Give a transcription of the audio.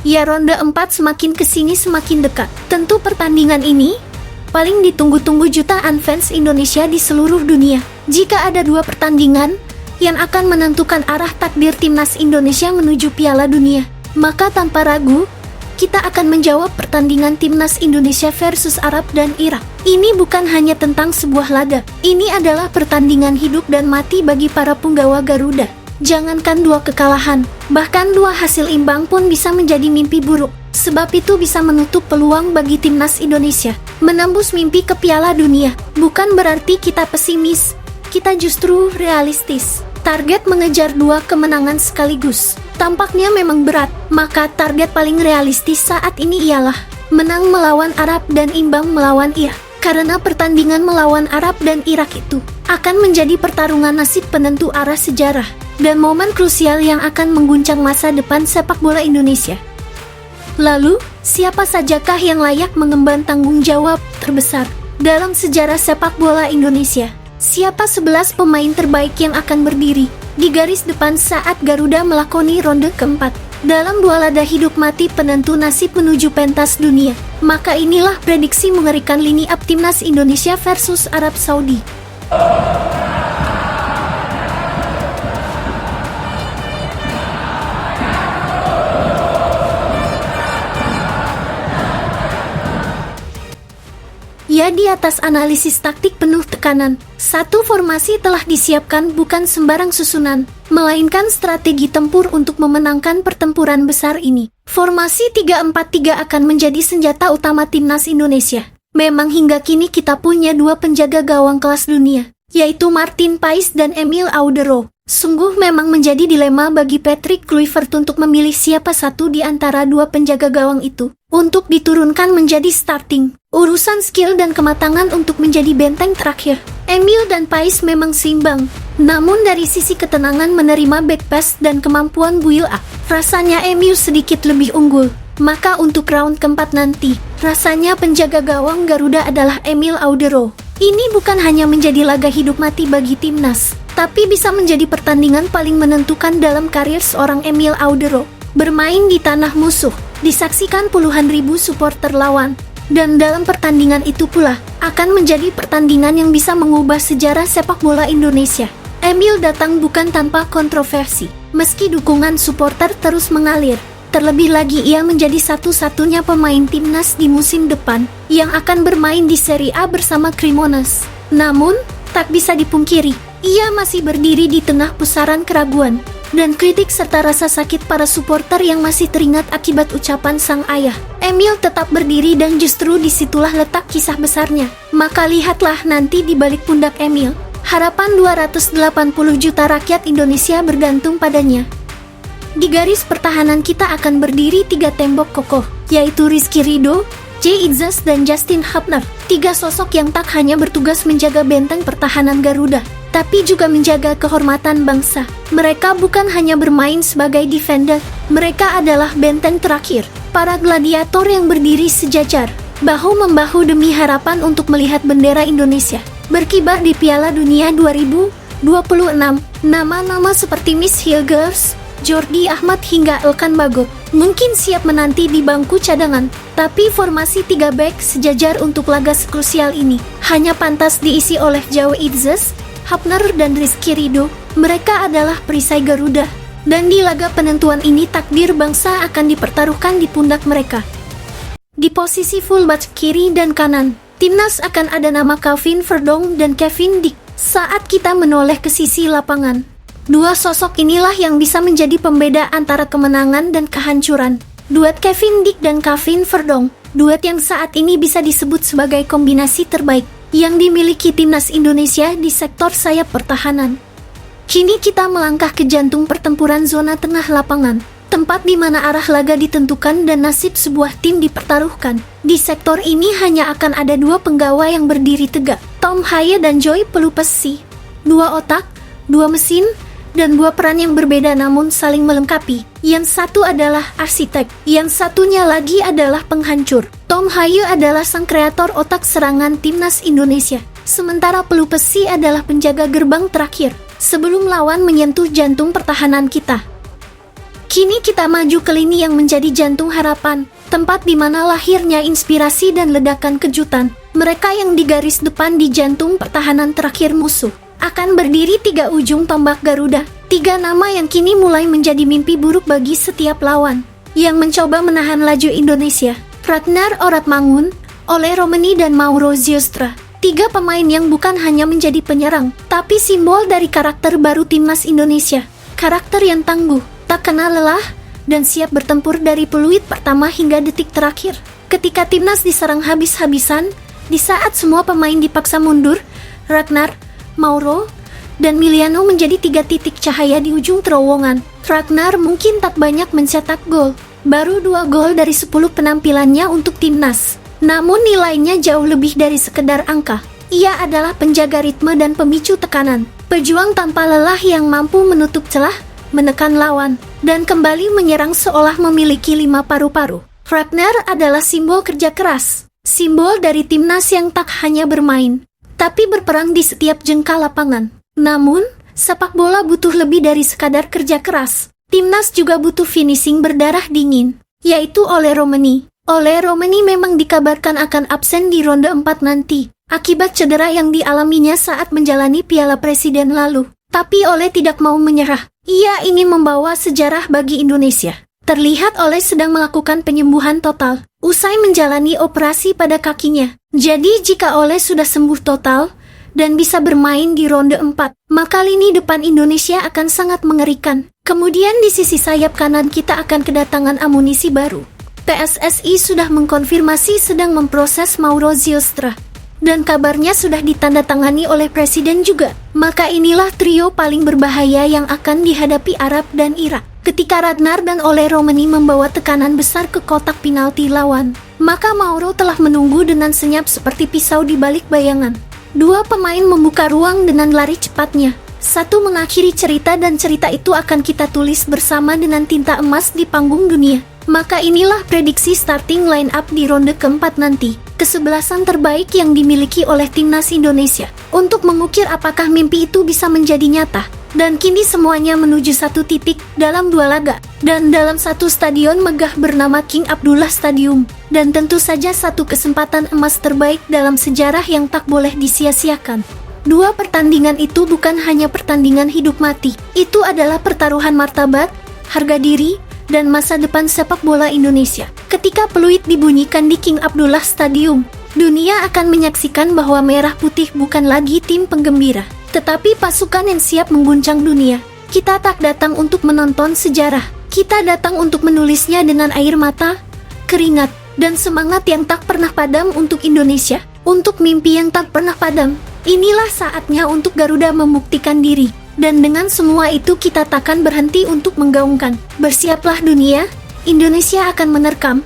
Ya, ronde 4 semakin kesini semakin dekat. Tentu pertandingan ini paling ditunggu-tunggu jutaan fans Indonesia di seluruh dunia. Jika ada dua pertandingan yang akan menentukan arah takdir timnas Indonesia menuju Piala Dunia, maka tanpa ragu, kita akan menjawab pertandingan timnas Indonesia versus Arab dan Irak. Ini bukan hanya tentang sebuah laga, ini adalah pertandingan hidup dan mati bagi para punggawa Garuda. Jangankan dua kekalahan, bahkan dua hasil imbang pun bisa menjadi mimpi buruk. Sebab itu bisa menutup peluang bagi timnas Indonesia menembus mimpi ke Piala Dunia. Bukan berarti kita pesimis, kita justru realistis. Target mengejar dua kemenangan sekaligus tampaknya memang berat, maka target paling realistis saat ini ialah menang melawan Arab dan imbang melawan Irak. Karena pertandingan melawan Arab dan Irak itu akan menjadi pertarungan nasib penentu arah sejarah dan momen krusial yang akan mengguncang masa depan sepak bola Indonesia. Lalu, siapa sajakah yang layak mengemban tanggung jawab terbesar dalam sejarah sepak bola Indonesia? Siapa 11 pemain terbaik yang akan berdiri di garis depan saat Garuda melakoni ronde keempat dalam dua laga hidup mati penentu nasib menuju pentas dunia? Maka inilah prediksi mengerikan lini up timnas Indonesia versus Arab Saudi. Ya, di atas analisis taktik penuh tekanan, satu formasi telah disiapkan bukan sembarang susunan, melainkan strategi tempur untuk memenangkan pertempuran besar ini. Formasi 3-4-3 akan menjadi senjata utama timnas Indonesia. Memang hingga kini kita punya dua penjaga gawang kelas dunia, yaitu Martin Paes dan Emil Audero. Sungguh memang menjadi dilema bagi Patrick Kluivert untuk memilih siapa satu di antara dua penjaga gawang itu untuk diturunkan menjadi starting. Urusan skill dan kematangan untuk menjadi benteng terakhir, Emil dan Paes memang seimbang. Namun dari sisi ketenangan menerima back pass dan kemampuan build up, rasanya Emil sedikit lebih unggul. Maka untuk round keempat nanti, rasanya penjaga gawang Garuda adalah Emil Audero. Ini bukan hanya menjadi laga hidup mati bagi timnas, tapi bisa menjadi pertandingan paling menentukan dalam karir seorang Emil Audero. Bermain di tanah musuh, disaksikan puluhan ribu supporter lawan. Dan dalam pertandingan itu pula, akan menjadi pertandingan yang bisa mengubah sejarah sepak bola Indonesia. Emil datang bukan tanpa kontroversi, meski dukungan supporter terus mengalir. Terlebih lagi ia menjadi satu-satunya pemain timnas di musim depan yang akan bermain di Serie A bersama Cremonese. Namun, tak bisa dipungkiri, ia masih berdiri di tengah pusaran keraguan dan kritik serta rasa sakit para supporter yang masih teringat akibat ucapan sang ayah. Emil tetap berdiri dan justru disitulah letak kisah besarnya. Maka lihatlah nanti di balik pundak Emil, harapan 280 juta rakyat Indonesia bergantung padanya. Di garis pertahanan kita akan berdiri tiga tembok kokoh, yaitu Rizky Ridho, J. Izzas dan Justin Hubner. Tiga sosok yang tak hanya bertugas menjaga benteng pertahanan Garuda, tapi juga menjaga kehormatan bangsa. Mereka bukan hanya bermain sebagai defender, mereka adalah benteng terakhir, para gladiator yang berdiri sejajar, bahu-membahu demi harapan untuk melihat bendera Indonesia berkibar di Piala Dunia 2026. Nama-nama seperti Miss Hilgers, Jordi Ahmad hingga Elkan Bagot mungkin siap menanti di bangku cadangan, tapi formasi 3 back sejajar untuk laga krusial ini hanya pantas diisi oleh J. Izzas, Hubner dan Rizky Ridho. Mereka adalah perisai Garuda, dan di laga penentuan ini takdir bangsa akan dipertaruhkan di pundak mereka. Di posisi fullback kiri dan kanan, timnas akan ada nama Calvin Verdong dan Kevin Dick. Saat kita menoleh ke sisi lapangan, dua sosok inilah yang bisa menjadi pembeda antara kemenangan dan kehancuran. Duet Kevin Dick dan Calvin Verdong, duet yang saat ini bisa disebut sebagai kombinasi terbaik yang dimiliki timnas Indonesia di sektor sayap pertahanan. Kini kita melangkah ke jantung pertempuran zona tengah lapangan, tempat di mana arah laga ditentukan dan nasib sebuah tim dipertaruhkan. Di sektor ini hanya akan ada dua penggawa yang berdiri tegak, Tom Haye dan Joy Pelupesi. Dua otak, dua mesin, dan dua peran yang berbeda namun saling melengkapi. Yang satu adalah arsitek, yang satunya lagi adalah penghancur. Tom Haye adalah sang kreator otak serangan timnas Indonesia, sementara Pelupesi adalah penjaga gerbang terakhir sebelum lawan menyentuh jantung pertahanan kita. Kini kita maju ke lini yang menjadi jantung harapan, tempat di mana lahirnya inspirasi dan ledakan kejutan. Mereka yang di garis depan di jantung pertahanan terakhir musuh akan berdiri 3 ujung tombak Garuda. 3 nama yang kini mulai menjadi mimpi buruk bagi setiap lawan yang mencoba menahan laju Indonesia. Ragnar Oratmangun, Ole Romani dan Mauro Ziostra. 3 pemain yang bukan hanya menjadi penyerang, tapi simbol dari karakter baru timnas Indonesia. Karakter yang tangguh, tak kenal lelah, dan siap bertempur dari peluit pertama hingga detik terakhir. Ketika timnas diserang habis-habisan, di saat semua pemain dipaksa mundur, Ragnar, Mauro, dan Miliano menjadi 3 titik cahaya di ujung terowongan. Ragnar mungkin tak banyak mencetak gol, baru 2 gol dari 10 penampilannya untuk timnas. Namun nilainya jauh lebih dari sekedar angka. Ia adalah penjaga ritme dan pemicu tekanan, pejuang tanpa lelah yang mampu menutup celah, menekan lawan, dan kembali menyerang seolah memiliki 5 paru-paru. Ragnar adalah simbol kerja keras, simbol dari timnas yang tak hanya bermain, tapi berperang di setiap jengkal lapangan. Namun, sepak bola butuh lebih dari sekadar kerja keras. Timnas juga butuh finishing berdarah dingin, yaitu Ole Romani. Ole Romani memang dikabarkan akan absen di ronde 4 nanti, akibat cedera yang dialaminya saat menjalani Piala Presiden lalu. Tapi Ole tidak mau menyerah. Ia ingin membawa sejarah bagi Indonesia. Terlihat Ole sedang melakukan penyembuhan total, usai menjalani operasi pada kakinya. Jadi jika Ole sudah sembuh total dan bisa bermain di ronde 4, maka lini depan Indonesia akan sangat mengerikan. Kemudian di sisi sayap kanan kita akan kedatangan amunisi baru. PSSI sudah mengkonfirmasi sedang memproses Mauro Ziostra, dan kabarnya sudah ditandatangani oleh Presiden juga. Maka inilah trio paling berbahaya yang akan dihadapi Arab dan Irak. Ketika Ragnar dan Ole Romani membawa tekanan besar ke kotak penalti lawan, maka Mauro telah menunggu dengan senyap seperti pisau di balik bayangan. 2 pemain membuka ruang dengan lari cepatnya. 1 mengakhiri cerita dan cerita itu akan kita tulis bersama dengan tinta emas di panggung dunia. Maka inilah prediksi starting line up di ronde keempat nanti. Kesebelasan terbaik yang dimiliki oleh timnas Indonesia untuk mengukir apakah mimpi itu bisa menjadi nyata. Dan kini semuanya menuju 1 titik dalam 2 laga dan dalam 1 stadion megah bernama King Abdullah Stadium. Dan tentu saja 1 kesempatan emas terbaik dalam sejarah yang tak boleh disia-siakan. 2 pertandingan itu bukan hanya pertandingan hidup mati. Itu adalah pertaruhan martabat, harga diri, dan masa depan sepak bola Indonesia. Ketika peluit dibunyikan di King Abdullah Stadium, dunia akan menyaksikan bahwa Merah Putih bukan lagi tim penggembira, tetapi pasukan yang siap mengguncang dunia. Kita tak datang untuk menonton sejarah, kita datang untuk menulisnya dengan air mata, keringat, dan semangat yang tak pernah padam untuk Indonesia, untuk mimpi yang tak pernah padam. Inilah saatnya untuk Garuda membuktikan diri. Dan dengan semua itu kita takkan berhenti untuk menggaungkan. Bersiaplah dunia, Indonesia akan menerkam.